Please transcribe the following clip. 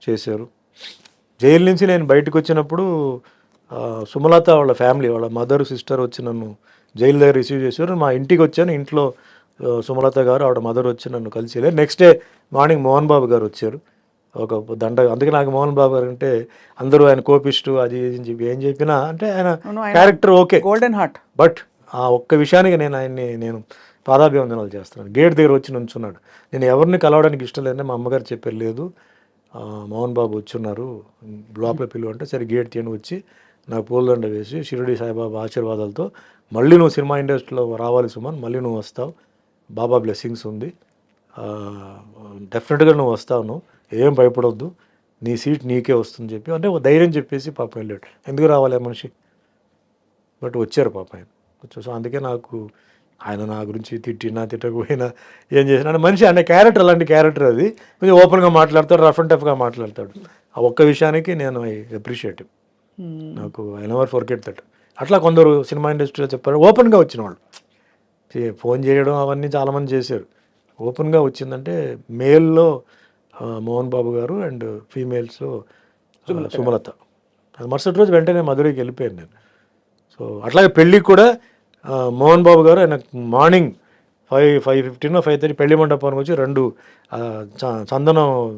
చేశారు. జైలు నుంచి నేను బయటకు వచ్చినప్పుడు సుమలత వాళ్ళ ఫ్యామిలీ, వాళ్ళ మదర్ సిస్టర్ వచ్చి నన్ను జైలు దగ్గర రిసీవ్ చేశారు. మా ఇంటికి వచ్చాను. ఇంట్లో సుమలత గారు ఆవిడ మదర్ వచ్చి నన్ను కలిసి వెళ్ళారు. Next day morning Mohan Babu గారు వచ్చారు. ఒక దండ, అందుకే నాకు మోహన్ బాబు గారు అంటే అందరూ ఆయన కోపిస్టు అది అని చెప్పి ఏం చెప్పినా అంటే ఆయన character okay, golden heart. But ఆ ఒక్క విషయానికి నేను పాదాభివందనాలు చేస్తున్నాను. గేట్ దగ్గర వచ్చి నుంచున్నాడు. నేను ఎవరిని కలవడానికి ఇష్టం లేదంటే మా అమ్మగారు చెప్పారు, లేదు మోహన్ బాబు వచ్చున్నారు లోపల పిలువ అంటే, సరే గేట్ తీయని వచ్చి నాకు పూలదండ వేసి షిరిడి సాయిబాబా ఆశీర్వాదాలతో మళ్ళీ నువ్వు సినిమా ఇండస్ట్రీలో రావాలి సుమన్, మళ్ళీ నువ్వు వస్తావు, బాబా బ్లెస్సింగ్స్ ఉంది, డెఫినెట్గా నువ్వు వస్తావు, నువ్వు ఏం భయపడొద్దు, నీ సీట్ నీకే వస్తుంది చెప్పి అంటే ధైర్యం చెప్పేసి పాపం వెళ్ళాడు. ఎందుకు రావాలి ఆ మనిషి, బట్ వచ్చారు పాప ఆయన. సో అందుకే నాకు ఆయన నా గురించి తిట్టినా తిట్టకపోయినా ఏం చేసినా మనిషి అనే క్యారెక్టర్, అలాంటి క్యారెక్టర్ అది. కొంచెం ఓపెన్గా మాట్లాడతాడు, రఫ్ అండ్ టఫ్గా మాట్లాడతాడు. ఆ ఒక్క విషయానికి నేను ఐ అప్రిషియేట్, నాకు ఐ నెవర్ ఫర్గెట్ దట్. అట్లా కొందరు సినిమా ఇండస్ట్రీలో చెప్పారు, ఓపెన్గా వచ్చిన వాళ్ళు ఫోన్ చేయడం అవన్నీ చాలామంది చేశారు. ఓపెన్గా వచ్చిందంటే మేల్లో మోహన్ బాబు గారు అండ్ ఫీమేల్స్లో సుమలత. అది మరుసటి రోజు వెంటనే మధురైకి వెళ్ళిపోయాను నేను. సో అట్లాగే పెళ్ళికి కూడా మోహన్ బాబు గారు ఆయన మార్నింగ్ 5:15 5:30 పెళ్లి మండపానికి వచ్చి 2 చందనం